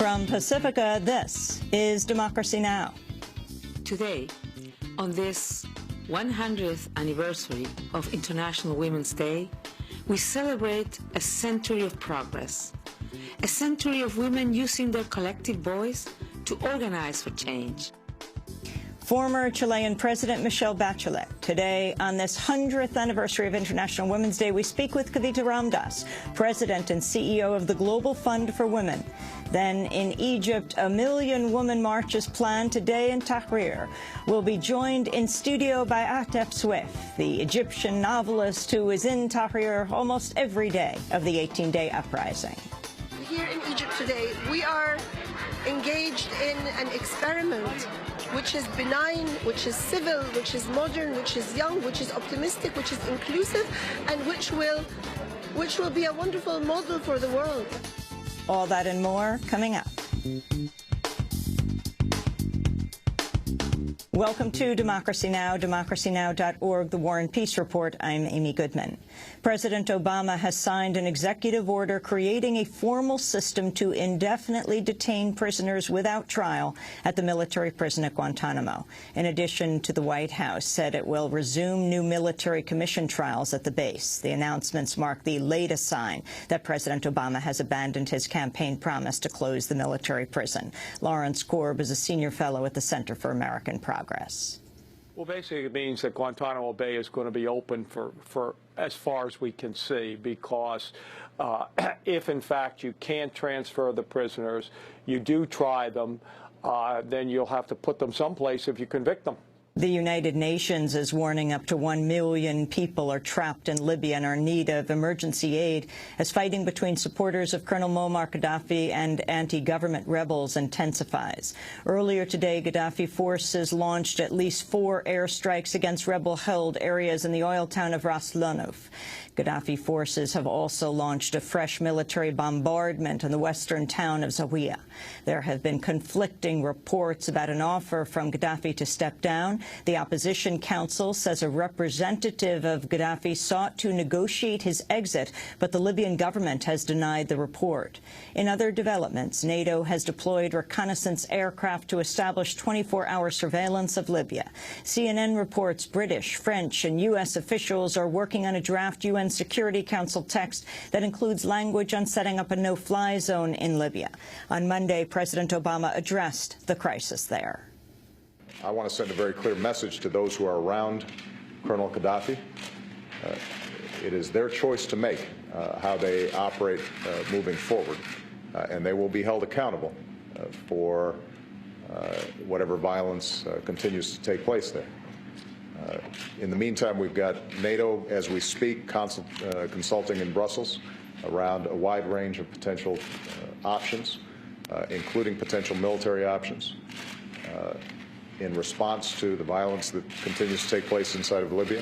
From Pacifica, this is Democracy Now! Today, on this 100th anniversary of International Women's Day, we celebrate a century of progress, a century of women using their collective voice to organize for change. Former Chilean President Michelle Bachelet. Today, on this 100th anniversary of International Women's Day, we speak with Kavita Ramdas, President and CEO of the Global Fund for Women. Then in Egypt, a million woman march is planned today in Tahrir. We'll be joined in studio by Atef Swift, the Egyptian novelist who is in Tahrir almost every day of the 18-day uprising. Here in Egypt today, we are engaged in an experiment which is benign, which is civil, which is modern, which is young, which is optimistic, which is inclusive, and which will be a wonderful model for the world. All that and more coming up. Welcome to Democracy Now!, democracynow.org, The War and Peace Report. I'm Amy Goodman. President Obama has signed an executive order creating a formal system to indefinitely detain prisoners without trial at the military prison at Guantanamo. In addition to the White House said it will resume new military commission trials at the base. The announcements mark the latest sign that President Obama has abandoned his campaign promise to close the military prison. Lawrence Korb is a senior fellow at the Center for American Progress. Well, basically it means that Guantanamo Bay is going to be open for as far as we can see, because if, in fact, you can't transfer the prisoners, you do try them, then you'll have to put them someplace if you convict them. The United Nations is warning up to 1 million people are trapped in Libya and are in need of emergency aid as fighting between supporters of Colonel Muammar Gaddafi and anti-government rebels intensifies. Earlier today, Gaddafi forces launched at least 4 airstrikes against rebel-held areas in the oil town of Ras Lanuf. Gaddafi forces have also launched a fresh military bombardment in the western town of Zawiya. There have been conflicting reports about an offer from Gaddafi to step down. The opposition council says a representative of Gaddafi sought to negotiate his exit, but the Libyan government has denied the report. In other developments, NATO has deployed reconnaissance aircraft to establish 24-hour surveillance of Libya. CNN reports British, French, and U.S. officials are working on a draft UN Security Council text that includes language on setting up a no-fly zone in Libya. On Monday, President Obama addressed the crisis there. I want to send a very clear message to those who are around Colonel Gaddafi. It is their choice to make how they operate moving forward, and they will be held accountable for whatever violence continues to take place there. In the meantime, we've got NATO, as we speak, consulting in Brussels around a wide range of potential options, including potential military options, in response to the violence that continues to take place inside of Libya.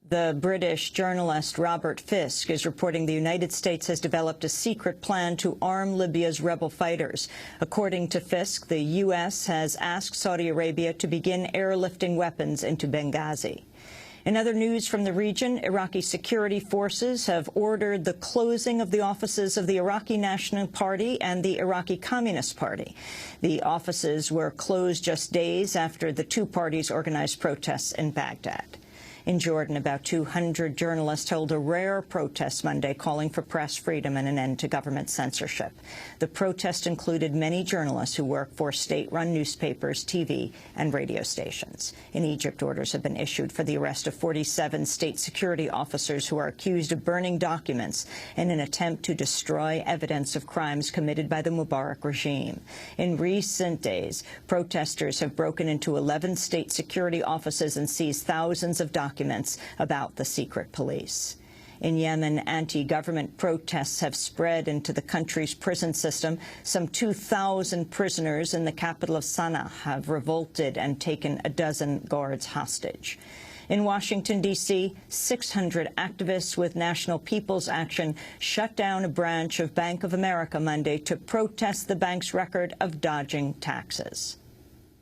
The British journalist Robert Fisk is reporting the United States has developed a secret plan to arm Libya's rebel fighters. According to Fisk, the U.S. has asked Saudi Arabia to begin airlifting weapons into Benghazi. In other news from the region, Iraqi security forces have ordered the closing of the offices of the Iraqi National Party and the Iraqi Communist Party. The offices were closed just days after the two parties organized protests in Baghdad. In Jordan, about 200 journalists held a rare protest Monday calling for press freedom and an end to government censorship. The protest included many journalists who work for state-run newspapers, TV, and radio stations. In Egypt, orders have been issued for the arrest of 47 state security officers who are accused of burning documents in an attempt to destroy evidence of crimes committed by the Mubarak regime. In recent days, protesters have broken into 11 state security offices and seized thousands of documents about the secret police. In Yemen, anti-government protests have spread into the country's prison system. Some 2,000 prisoners in the capital of Sana'a have revolted and taken a dozen guards hostage. In Washington, D.C., 600 activists with National People's Action shut down a branch of Bank of America Monday to protest the bank's record of dodging taxes.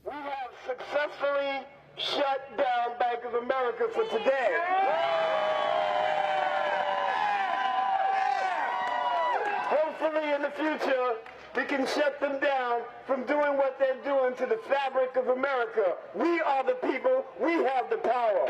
We have successfully shut down Bank of America for today. Hopefully in the future, that can shut them down from doing what they're doing to the fabric of America. We are the people. We have the power.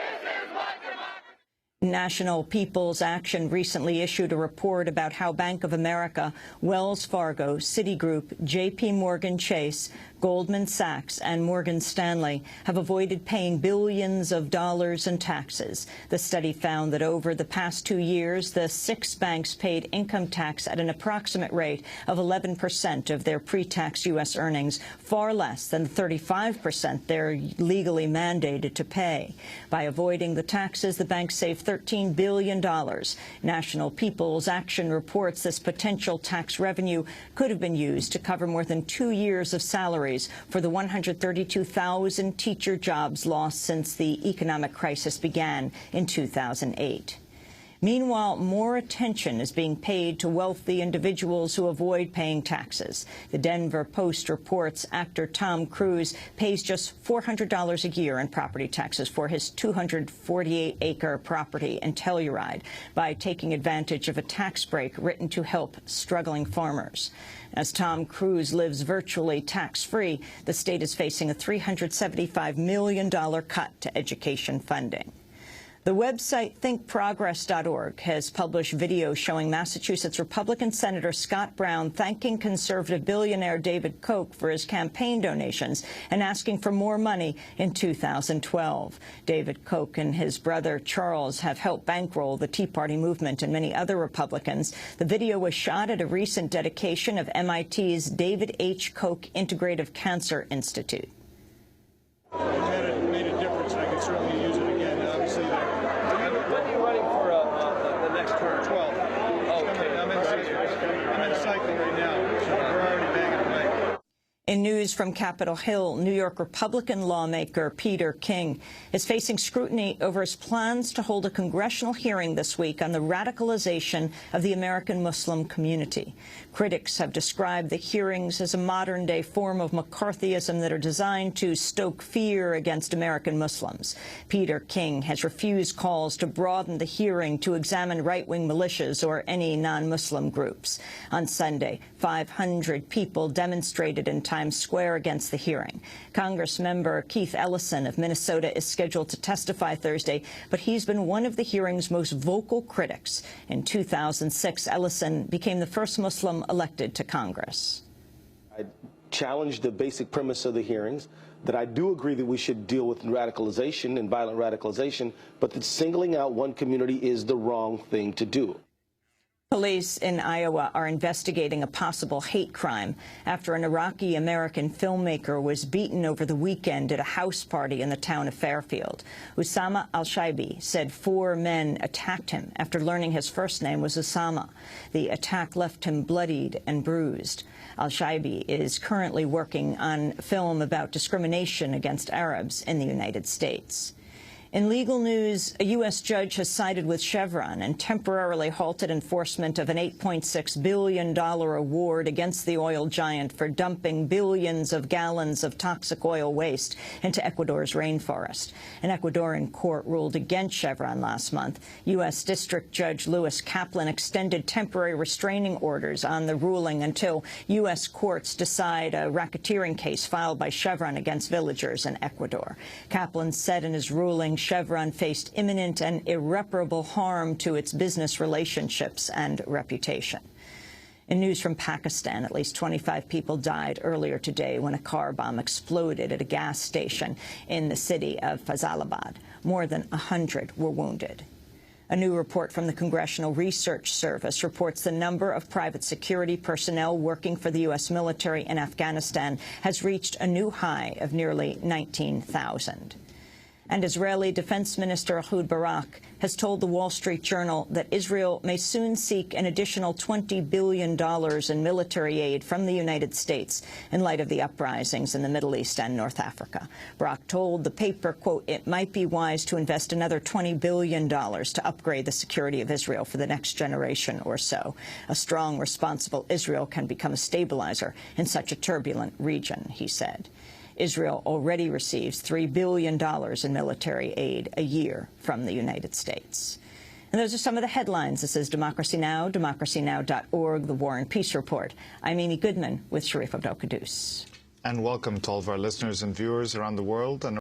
National People's Action recently issued a report about how Bank of America, Wells Fargo, Citigroup, J.P. Morgan Chase, Goldman Sachs and Morgan Stanley have avoided paying billions of dollars in taxes. The study found that over the past 2 years, the 6 banks paid income tax at an approximate rate of 11% of their pre-tax U.S. earnings, far less than the 35% they're legally mandated to pay. By avoiding the taxes, the banks saved $13 billion. National People's Action reports this potential tax revenue could have been used to cover more than 2 years of salaries for the 132,000 teacher jobs lost since the economic crisis began in 2008. Meanwhile, more attention is being paid to wealthy individuals who avoid paying taxes. The Denver Post reports actor Tom Cruise pays just $400 a year in property taxes for his 248-acre property in Telluride by taking advantage of a tax break written to help struggling farmers. As Tom Cruise lives virtually tax-free, the state is facing a $375 million cut to education funding. The website thinkprogress.org has published videos showing Massachusetts Republican Senator Scott Brown thanking conservative billionaire David Koch for his campaign donations and asking for more money in 2012. David Koch and his brother Charles have helped bankroll the Tea Party movement and many other Republicans. The video was shot at a recent dedication of MIT's David H. Koch Integrative Cancer Institute. It made a difference, and I could certainly use it again. Obviously, when are you running for the next term? 12. Oh, okay. I'm in cycle right now, so we're already banging away. In news from Capitol Hill, New York Republican lawmaker Peter King is facing scrutiny over his plans to hold a congressional hearing this week on the radicalization of the American Muslim community. Critics have described the hearings as a modern-day form of McCarthyism that are designed to stoke fear against American Muslims. Peter King has refused calls to broaden the hearing to examine right-wing militias or any non-Muslim groups. On Sunday, 500 people demonstrated in Times Square against the hearing. Congressmember Keith Ellison of Minnesota is scheduled to testify Thursday, but he's been one of the hearing's most vocal critics. In 2006, Ellison became the first Muslim elected to Congress. I challenged the basic premise of the hearings, that I do agree that we should deal with radicalization and violent radicalization, but that singling out one community is the wrong thing to do. Police in Iowa are investigating a possible hate crime after an Iraqi-American filmmaker was beaten over the weekend at a house party in the town of Fairfield. Usama al-Shaibi said 4 men attacked him after learning his first name was Usama. The attack left him bloodied and bruised. Al-Shaibi is currently working on film about discrimination against Arabs in the United States. In legal news, a U.S. judge has sided with Chevron and temporarily halted enforcement of an $8.6 billion award against the oil giant for dumping billions of gallons of toxic oil waste into Ecuador's rainforest. An Ecuadorian court ruled against Chevron last month. U.S. District Judge Lewis Kaplan extended temporary restraining orders on the ruling until U.S. courts decide a racketeering case filed by Chevron against villagers in Ecuador. Kaplan said in his ruling Chevron faced imminent and irreparable harm to its business relationships and reputation. In news from Pakistan, at least 25 people died earlier today when a car bomb exploded at a gas station in the city of Faisalabad. More than 100 were wounded. A new report from the Congressional Research Service reports the number of private security personnel working for the U.S. military in Afghanistan has reached a new high of nearly 19,000. And Israeli Defense Minister Ehud Barak has told the Wall Street Journal that Israel may soon seek an additional $20 billion in military aid from the United States in light of the uprisings in the Middle East and North Africa. Barak told the paper, quote, it might be wise to invest another $20 billion to upgrade the security of Israel for the next generation or so. A strong, responsible Israel can become a stabilizer in such a turbulent region, he said. Israel already receives $3 billion in military aid a year from the United States. And those are some of the headlines. This is Democracy Now!, democracynow.org, The War and Peace Report. I'm Amy Goodman with Sharif Abdel-Quddus. And welcome to all of our listeners and viewers around the world. And